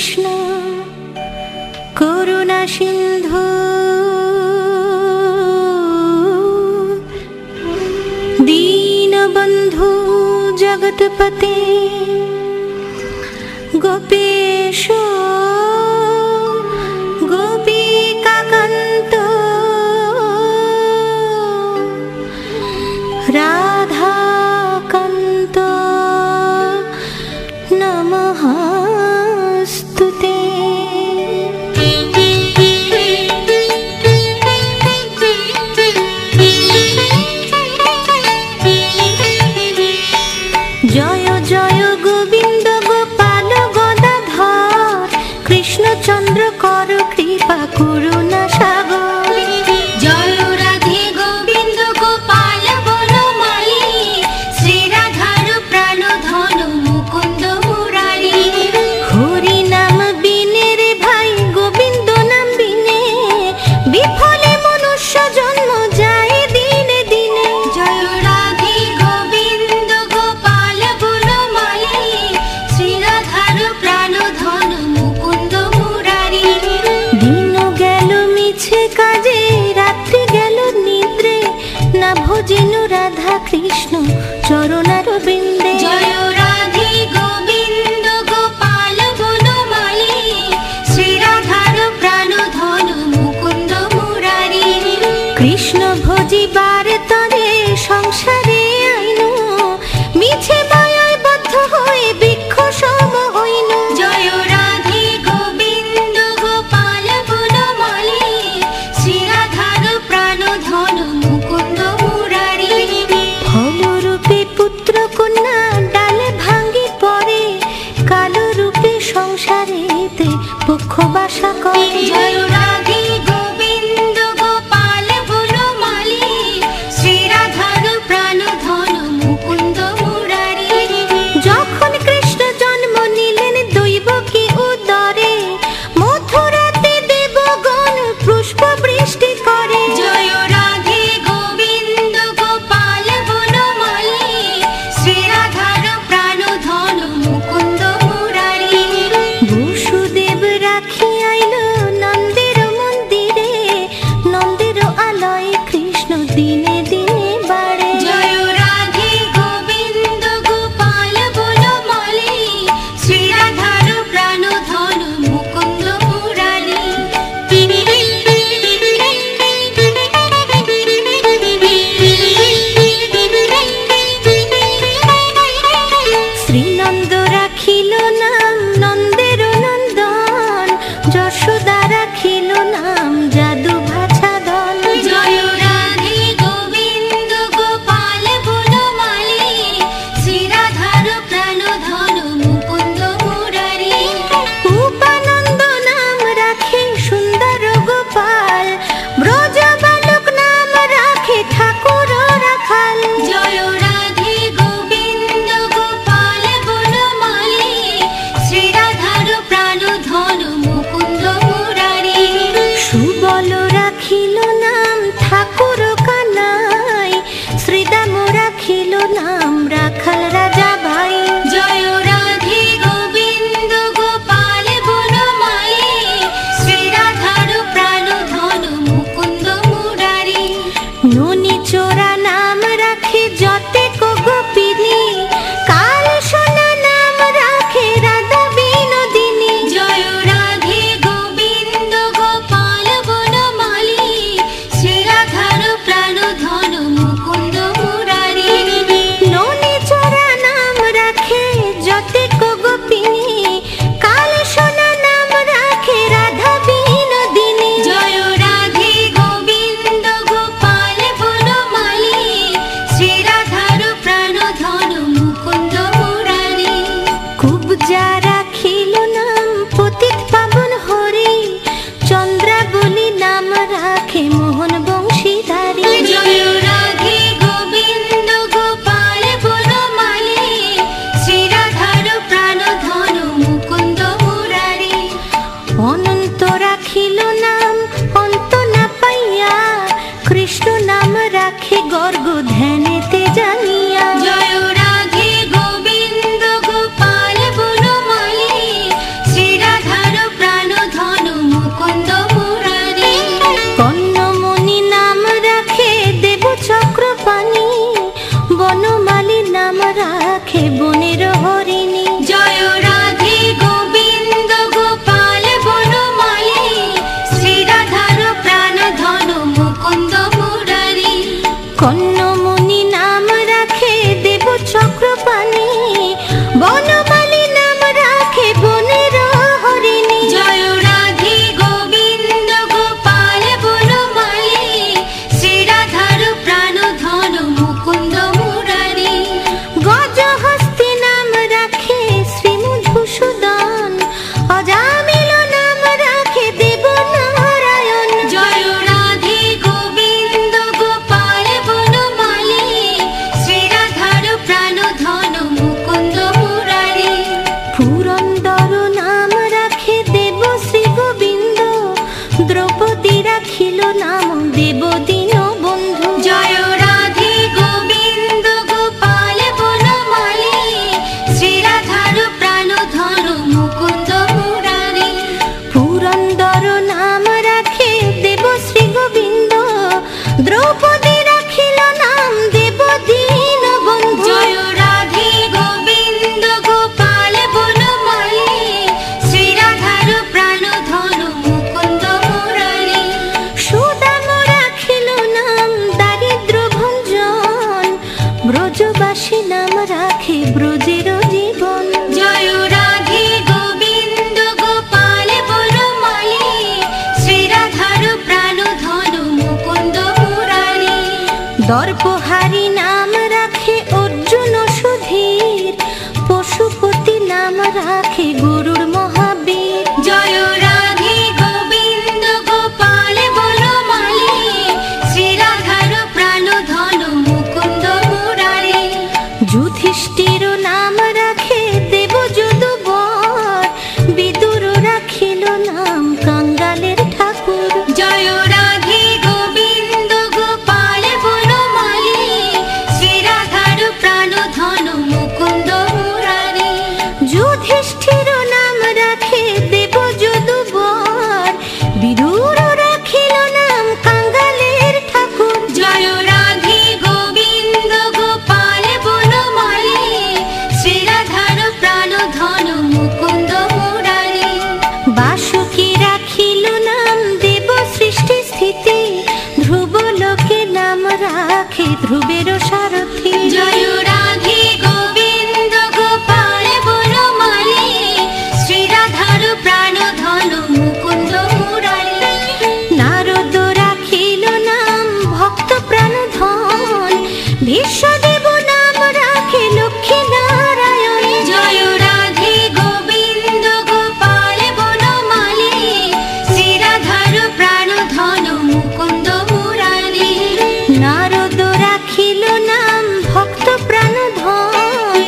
কৃষ্ণ করুণা সিন্ধু দীনবন্ধু জগৎপতে গোপেশ গোপিকাকান্ত রাধাকান্ত নমস্তুতে। জয় জয় গোবিন্দ গোপাল গদাধর কৃষ্ণচন্দ্র কর কৃপা করুণা সাগর। জয় রাধে গোবিন্দ গোপাল বনমালী শ্রী রাধার প্রাণ ধন মুকুন্দ মুরারি। হরি নাম বিনে রে ভাই গোবিন্দ নাম বিনে বিফলে মনুষ্য জন্ম যায় দিনে দিনে। জয় রাধে গোবিন্দ গোপাল বনমালী শ্রী রাধার প্রাণ ধন মুকুন্দ মুরারি। দিন গেল মিছে কাজে রাত্রি গেল নিদ্রে না ভজিনু রাধা কৃষ্ণ চরণার বৃন্দে। জয় রাধে গোবিন্দ গোপাল বনমালী শ্রী রাধার প্রাণ ধন মুকুন্দ মুরারি। কৃষ্ণ ভজিবার তরে সংসারে আইনু মিছে মায়ায় বদ্ধ হয়ে বৃক্ষ সম হইনু। জয় রাধে গোবিন্দ গোপাল বনমালী শ্রী রাধার প্রাণ ধন মুকুন্দ মুরারি। ফলরূপে পুত্র কন্যা ডালে ভাঙ্গি পড়ে কালো রূপে সংসারেতে পক্ষ বাসা করে। জয় রাধে গোবিন্দ গোপাল বনমালী শ্রী রাধার প্রাণ ধন মুকুন্দ মুরারি। যখন কৃষ্ণ জন্ম নিলেন দৈবকী উদরে মথুরাতে দেবগণ পুষ্প বৃষ্টি করে। জয় রাধে গোবিন্দ গোপাল বনমালী শ্রী রাধার প্রাণ ধন মুকুন্দ মুরারি। বসুদেব রাখিয়া দর্পহারি নাম রাখে অর্জুন সুধীর, পশুপতি নাম রাখে গরুর মহাবীর। জয় রাধে গোবিন্দ গোপাল বনমালী, শ্রীরাধার প্রাণ ধন মুকুন্দ মুরারি। যুধিষ্ঠির নাম রাখে দেব যদুবর, বিদুর রাখিল নাম কাঙ্গালের ঠাকুর। জয় রাধে গোবিন্দ গোপাল বনমালী, শ্রীরাধার প্রাণ ধন মুকুন্দ মুরারি। যুধিষ্ঠির নাম রাখে দেব যদুবর, বিদুর রাখিল নাম কাঙ্গালের ঠাকুর। জয় রাধে গোবিন্দ গোপাল বনমালী, শ্রীরাধার প্রাণ ধন মুকুন্দ মুরারি। বাসুকি রাখিল নাম দেব সৃষ্টি স্থিতি, ধ্রুব লোকে নাম রাখে ধ্রুবের সারথি। জয় রাধে গোবিন্দ গোপাল বনমালী, শ্রীরাধার প্রাণ ধন মুকুন্দ মুরারি। নারদ রাখিল নাম ভক্ত প্রাণ ধন, বিশ্বদেব নাম রাখে লক্ষ্মী নারায়ণ। জয় রাধে গোবিন্দ গোপাল বনমালী, শ্রীরাধার প্রাণ ধন মুকুন্দ মুরারি। নারদ রাখিল নাম ভক্ত প্রাণ ধন,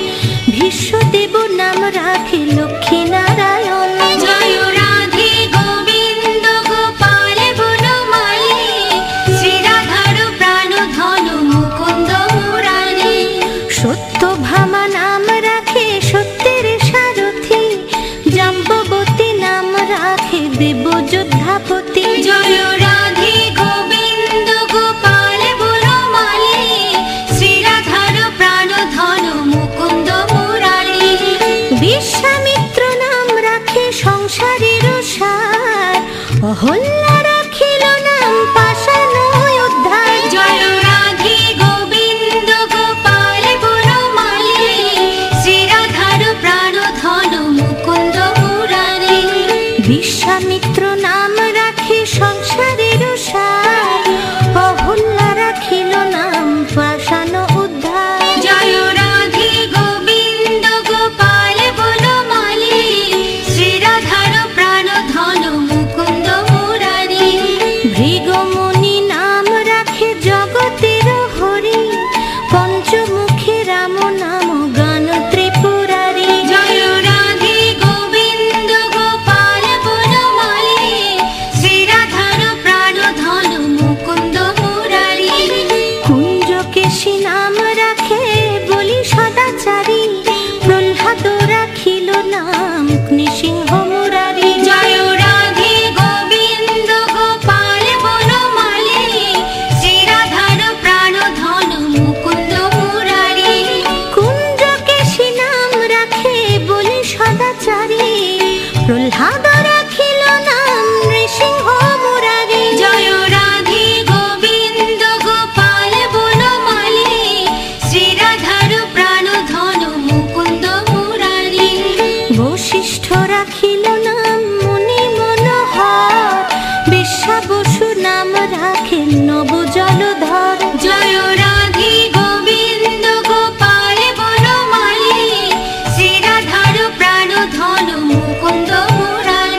বিশ্বদেব নাম রাখে লক্ষ্মী নারায়ণ। জয় রাধে গোবিন্দ গোপাল বনমালী, শ্রীরাধার প্রাণ ধন মুকুন্দ মুরারি। সত্যভামা নাম রাখে সত্যের সারথি, জাম্ববতী নাম রাখে দেব যোদ্ধাপতি। জয় রাধে গোবিন্দ গোপাল বনমালী, শ্রীরাধার প্রাণ ধন মুকুন্দ মুরারি। বিশ্বামিত্র নাম রাখে সংসারের সার, অহল্যা রাখিল নাম পাষাণ উদ্ধার। জয় রাধে গোবিন্দ গোপাল বনমালী, শ্রীরাধার প্রাণ ধন মুকুন্দ মুরারি। বিশ্বামিত্র নাম রাখে সংসারের সার, অহল্যা রাখিল নাম পাষাণ উদ্ধার। জয় রাধে গোবিন্দ গোপাল বনমালী, শ্রীরাধার প্রাণ ধন মুকুন্দ মুরারি। ভৃগমুনি নাম রাখে জগতের হরি, পঞ্চমুখী রাম নাম গান ত্রিপুরারি। জয় রাধে গোবিন্দ গোপাল বনমালী, শ্রীরাধার প্রাণ ধন মুকুন্দ মুরারি। কুঞ্জকেশী নাম রাখে বলি সদাচারী, প্রহ্লাদ রাখিল নাম নৃসিংহ মুরারি। জয় রাধে গোবিন্দ গোপাল বনমালী, শ্রীরাধার প্রাণ ধন মুকুন্দ মুরারি। কুঞ্জকেশী নাম রাখে বলি সদাচারী, প্রহ্লাদ রাখিল নাম নৃসিংহ মুরারি। জয় রাধে গোবিন্দ গোপাল বনমালী, শ্রীরাধার প্রাণ ধন মুকুন্দ মুরারি। বশিষ্ঠ রাখিল নাম মুনি মনোহর, বিশ্বাবসু নাম রাখে নব জলধর। জয় রাধে গোবিন্দ গোপাল বনমালী, শ্রীরাধার প্রাণ ধন মুকুন্দ মুরারি।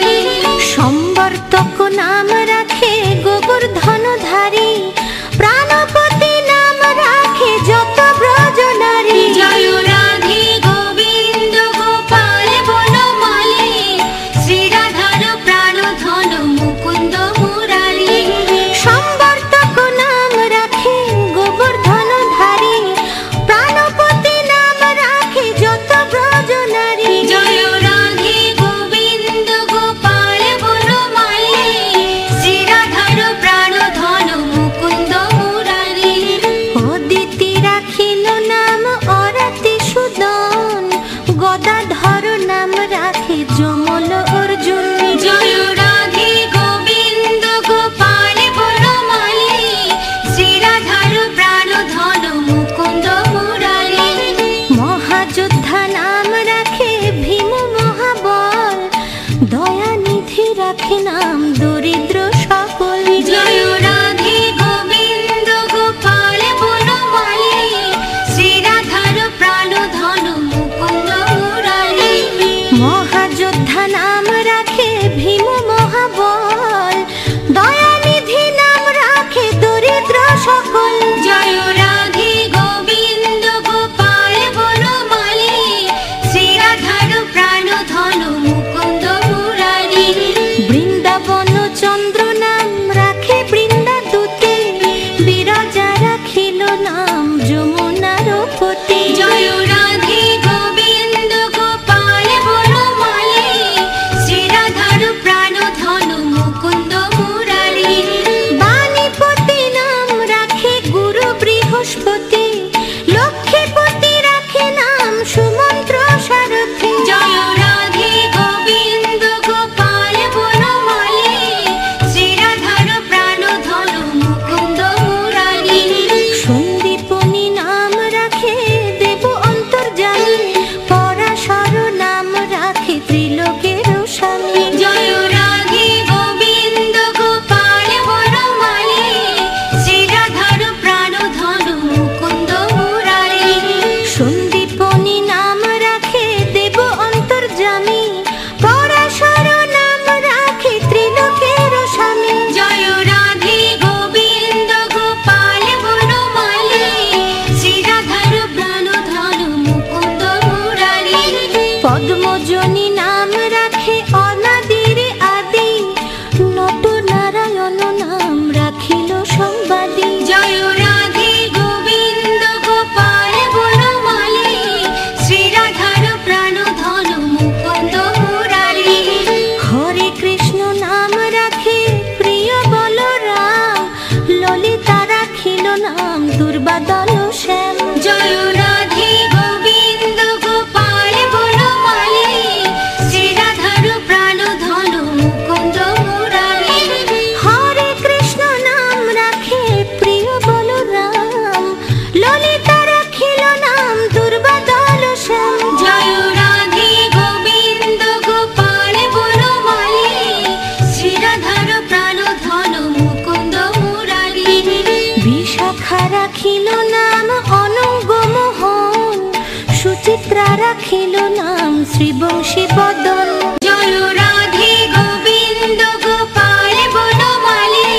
নাম শ্রীবংশী বদন। জয় রাধে গোবিন্দ গোপাল বনমালী,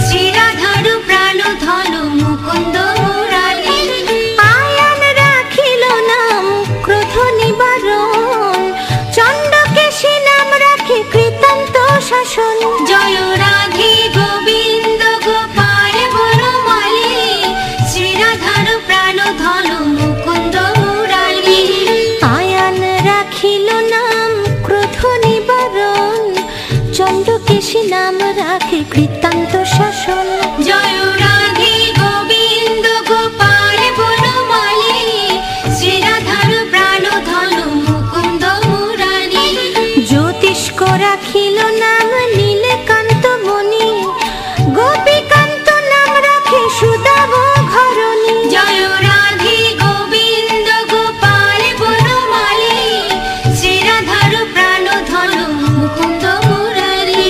শ্রীরাধার প্রাণ ধন মুকুন্দ মুরারি। আয়ান রাখিল নাম ক্রোধ নিবারণ, চণ্ডকেশী নাম রাখে কৃতান্ত শাসন। জয় রাধে গোবিন্দ গোপাল বনমালী, শ্রীরাধার প্রাণ ধন মুকুন্দ মুরারি। আয়ান রাখিল নাম ক্রোধ নিবারণ, চণ্ডকেশী নাম রাখে কৃতান্ত শাসন। জয় রাধে গোবিন্দ গোপাল বনমালী, শ্রীরাধার প্রাণ ধন মুকুন্দ মুরারি। জ্যোতিষ্ক রাখিল নাম নীলকান্ত মণি, গোপীকান্ত নাম রাখে সুদাম ঘরণী। জয় রাধে গোবিন্দ গোপাল বনমালী, শ্রীরাধার প্রাণ ধন মুকুন্দ মুরারি।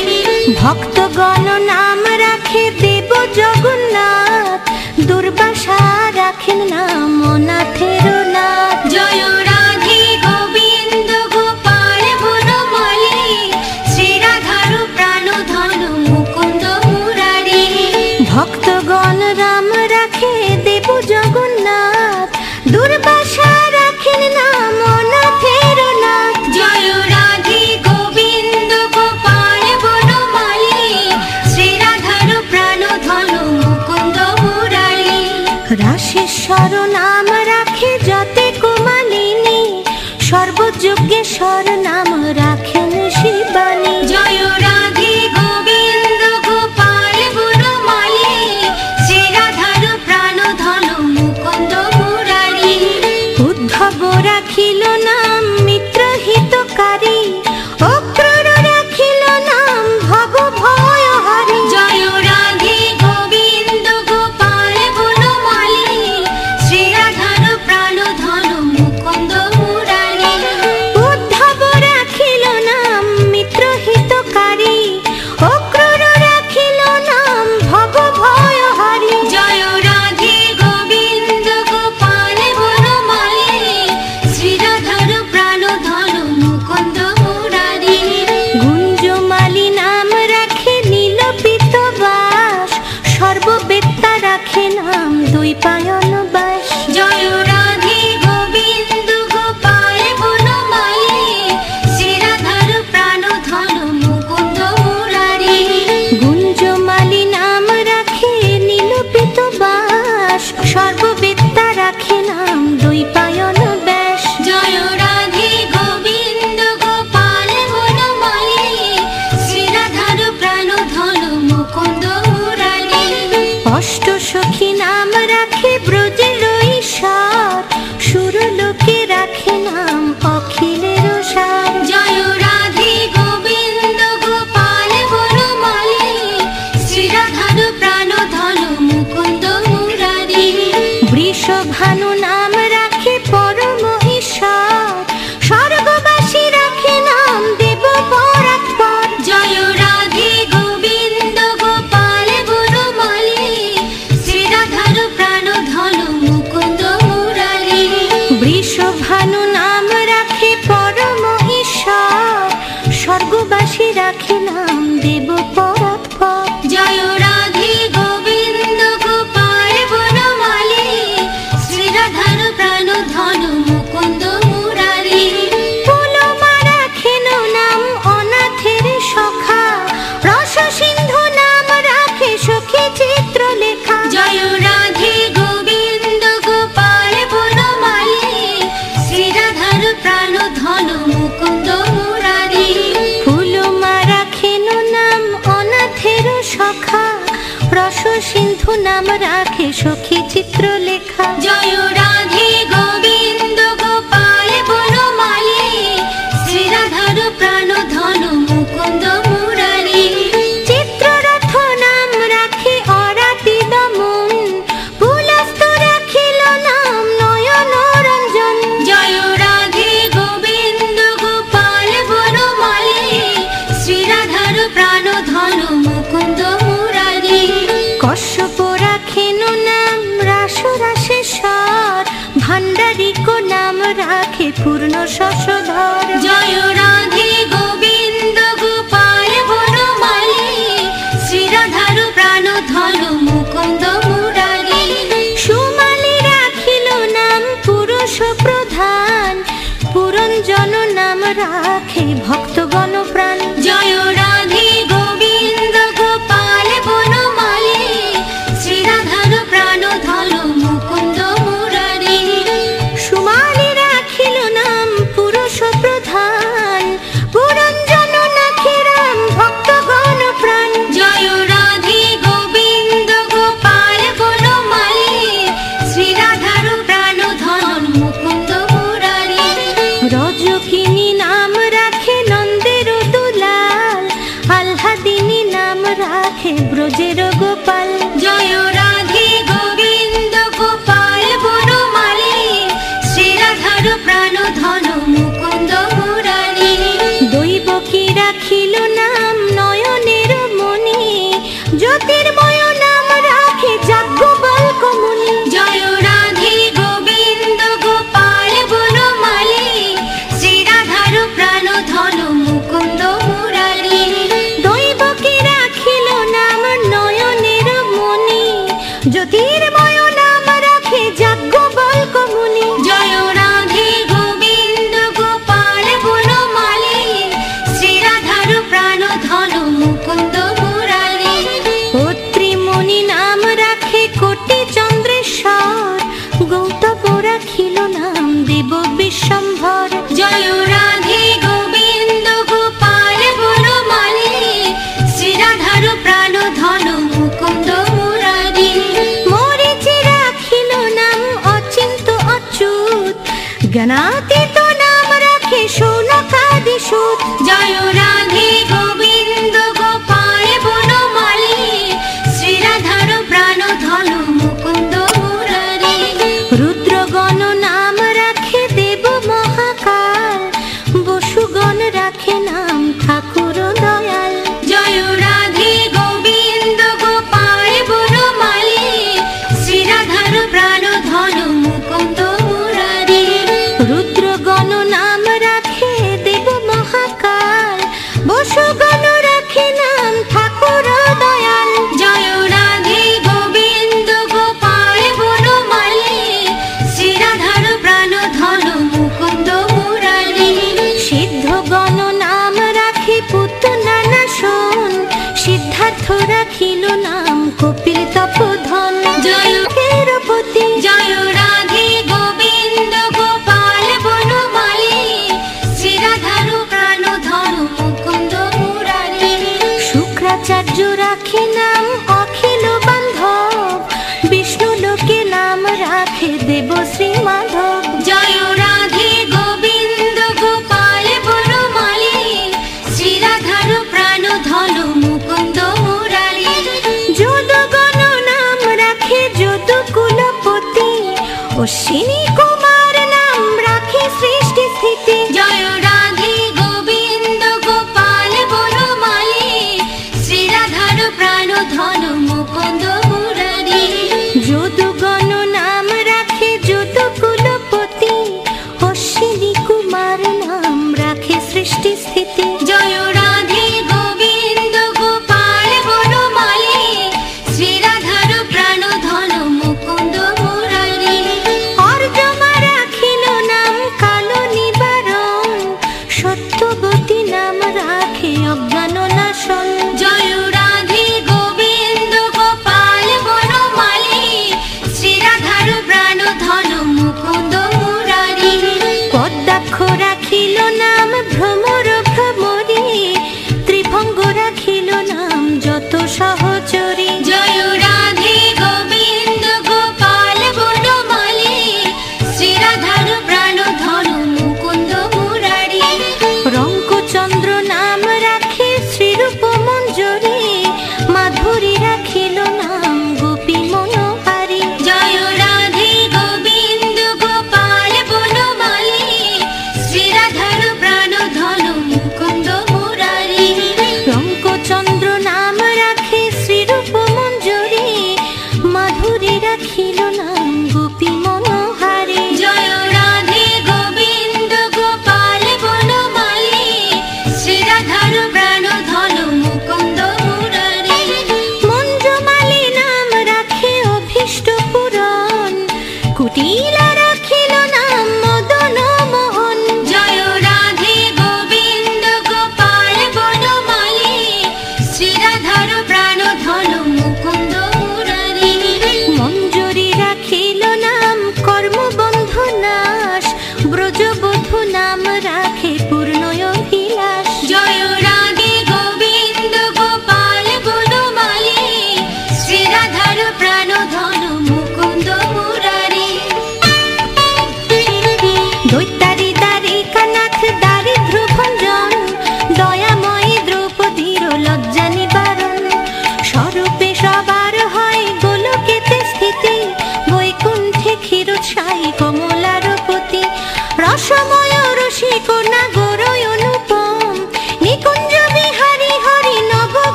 ভক্তগণ নাম রাখে দেব জগন্নাথ, দুর্বাসা রাখেন নাম অনাথের নাথ। জয় রাধে গোবিন্দ গোপাল বনমালী, শ্রীরাধার প্রাণ ধন মুকুন্দ মুরারি। ভক্তগণ রাম রাখে দেব জগন্নাথ, দুর্বাসা রাখেন নাম অনাথের নাথ। জয় রাধে গোবিন্দ গোপাল বনমালী, শ্রীরাধার প্রাণ ধন মুকুন্দ মুরারি। রাশেশ্বর নাম রাখে যতে কুমালিনী, সর্বযজ্ঞেশ্বর নাম রাখেন শিবানী। জয় রাধে গোবিন্দ গোপাল বনমালী, শ্রীরাধার প্রাণ ধন মুকুন্দ মুরারি। উদ্ধব রাখিল নাম মিত্র হিতকারী, অক্রূর রাখিল নাম ভব ভয়হারী। জয় রাধে গোবিন্দ গোপাল বনমালী, শ্রীরাধার প্রাণ ধন মুকুন্দ মুরারি। উদ্ধব রাখিল নাম মিত্র হিতকারী, অক্রূর রাখিল নাম ভব ভয়হারী। জয় রাধে গোবিন্দ গোপাল বনমালী, শ্রীরাধার প্রাণ ধন মুকুন্দ মুরারি। গুঞ্জমালী নাম রাখে নীলপিত বাস, সর্ববেত্তা রাখে নাম দ্বৈপায়ন বাস। জয় রাধে গোবিন্দ গোপাল বনমালী, শ্রীরাধার প্রাণ ধন মুকুন্দ মুরারি। গুঞ্জমালী নাম রাখে নীলপিত বাস, সর্ববেত্তা রাখে নাম দ্বৈপায়ন ব্যাস। জয় রাধে গোবিন্দ গোপাল বনমালী, শ্রীরাধার প্রাণ ধন মুকুন্দ মুরারি। অষ্ট সখী নাম রাখে ব্রজের ঈশ্বর, সুরলোকে রাখে নাম অখিলের সার। জয় রাধে গোবিন্দ গোপাল বনমালী, শ্রীরাধার প্রাণ ধন মুকুন্দ মুরারি। বৃষভানু নাম রাখে পরম ঈশ্বর, স্বর্গবাসী রাখে নাম দেব পরাৎপর। জয় রাধে গোবিন্দ গোপাল বনমালী, শ্রীরাধার প্রাণ ধন মুকুন্দ মুরারি। বৃষভানু নাম রাখে পরম ঈশ্বর, স্বর্গবাসী রাখে নাম দেব পরাৎপর। জয় রাধে গোবিন্দ গোপাল বনমালী, শ্রীরাধার প্রাণ ধন মুকুন্দ মুরারি। ফুলমা রাখেন নাম অনাথের সখা, রস সিন্ধু নাম রাখে সখী চিত্রলেখা। জয় রাধে গোবিন্দ গোপাল বনমালী, শ্রীরাধার প্রাণ ধন মুকুন্দ মুরারি। ফুলমা রাখেন নাম অনাথের সখা, রস সিন্ধু নাম রাখে সখী চিত্রলেখা। জয় রাধে গোবিন্দ গোপাল বনমালী, শ্রীরাধার প্রাণ ধন মুকুন্দ মুরারি। চিত্ররথ নাম রাখে অরাতি দমন, পুলস্ত রাখিল নাম নয়ন রঞ্জন। জয় রাধে গোবিন্দ গোপাল বনমালী, শ্রীরাধার প্রাণ ধন মুকুন্দ মুরারি। কশ্যপ রাখেন নাম রাস রাশেশ্বর, ভাণ্ডারিক নাম রাখে পূর্ণ শশধর। জয় রাধে গোবিন্দ গোপাল বনমালী, শ্রীরাধার প্রাণ ধন মুকুন্দ মুরারি। সুমালি রাখিল নাম পুরুষ প্রধান, পুরঞ্জন নাম রাখে ভক্তগণ প্রাণ। জয় রাধে গোবিন্দ গোপাল বনমালী, শ্রীরাধার প্রাণ ধন মুকুন্দ মুরারি। সুমালি রাখিল নাম পুরুষ প্রধান, পুরঞ্জন নাখে রাম ভক্তগণ প্রাণ। জয় রাধে গোবিন্দ গোপাল বনমালী, শ্রীরাধার প্রাণ ধন মুকুন্দ মুরারি। রজকিনী নাম রাখে নন্দের দুলাল, আহ্লাদিনী নাম রাখে ব্রজের গোপাল। জয় রাধে গোবিন্দ গোপাল বনমালী, শ্রীরাধার প্রাণ ধন মুকুন্দ মুরারি। দৈবকী রাখিল নাম নয়নের মণি, জ্যোতির্ময় নাম রাখে যাজ্ঞবল্ক্য মুনি। জয় রাধে গোবিন্দ গোপাল বনমালী, শ্রীরাধার প্রাণ ধন মুকুন্দ মুরারি। দৈবকী রাখিল নাম নয়নের মণি, জ্যোতির্ময় নাম রাখে যাজ্ঞবল্ক্য মুনি। জয় রাধে গোবিন্দ গোপাল বনমালী, শ্রীরাধার প্রাণ ধন মুকুন্দ মুরারি। অত্রিমুনি নাম রাখে কোটি চন্দ্রেশ্বর, গৌতম রাখিল নাম দেব বিশ্বম্ভর। জয় রাধে গোবিন্দ গোপাল বনমালী, শ্রীরাধার প্রাণ ধন মুকুন্দ মুরারি। মরিচি রাখিল নাম অচিন্ত অচ্যুত, জ্ঞানাতীত নাম রাখে শৌনকাদি সুত। জয় রাধে গোবিন্দ গোপাল বনমালী, শ্রীরাধার প্রাণ ধন মুকুন্দ মুরারি। রুদ্রগণ নাম রাখে দেব মহাকাল, বসুগণ রাখে নাম ঠাকুর দয়াল। জয় রাধে গোবিন্দ গোপাল বনমালী, শ্রীরাধার প্রাণ ধন মুকুন্দ মুরারি। রুদ্রগণ নাম রাখে দেব মহাকাল, বসুগণ রাখে নাম ঠাকুর দয়াল। জয় রাধে গোবিন্দ গোপাল বনমালী, শ্রীরাধার প্রাণ ধন মুকুন্দ মুরারি। সিদ্ধগণ নাম রাখে পুত নানাসন, সিদ্ধার্থ রাখিল নাম কপিল তপোধন। জয় কেরপতি জয় রাধে গোবিন্দ গোপাল বনমালী, শ্রীরাধার প্রাণ ধন মুকুন্দ মুরারি। শুক্রাচার্য রাখে নাম অখিল বান্ধব, বিষ্ণু লোকে নাম রাখে দেব শ্রী মাধব। জয় রাধে গোবিন্দ গোপাল বনমালী, শ্রীরাধার প্রাণ ধন মুকুন্দ মুরারি। যদুগণ নাম রাখে যদু কুলপতি, অশ্বিনী কুমার নাম রাখে সৃষ্টি স্থিতি। জয় রাধে গোবিন্দ গোপাল বনমালী, শ্রীরাধার প্রাণ ধন মুকুন্দ মুরারি। যদুগণ নাম রাখে যদু কুলপতি, অশ্বিনী কুমার নাম রাখে সৃষ্টি স্থিতি। জয় রাধে গোবিন্দ গোপাল বনমালী, শ্রীরাধার প্রাণ ধন মুকুন্দ মুরারি। অর্জমা রাখিল নাম কালো নিবারণ,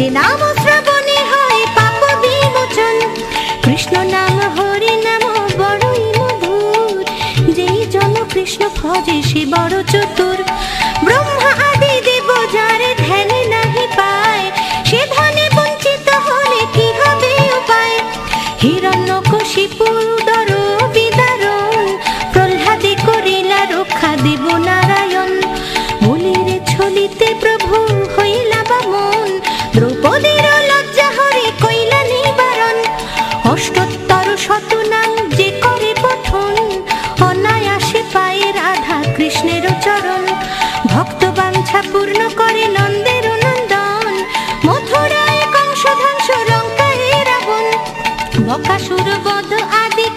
যে নাম শ্রবণে হয় পাপ বিমোচন। কৃষ্ণ নাম হরি নাম বড়ই মধুর, যেই জন কৃষ্ণ ভজে সে বড় চতুর। ব্রহ্মা আদি দেব যারে ধ্যানে নাহি পায়, সে ধনে বঞ্চিত হলে কি হবে উপায়। হিরণ্যকশিপুর উদর বিদারণ, প্রহ্লাদে করিলা রক্ষা দেব নারায়ণ। বলির ছলিতে প্রভু হইলা বামন, দ্রৌপদীর লজ্জা হরে কইলা নিবারণ। অষ্টোত্তর শত নাম যে করে পঠন, অনায়াসে পায়ে রাধা কৃষ্ণের চরণ। ভক্ত বাঞ্ছা পূর্ণ করে নন্দের নন্দন, মথুরায় কংস ধ্বংস লঙ্কায় রাবণ। বকাসুর বধ আদি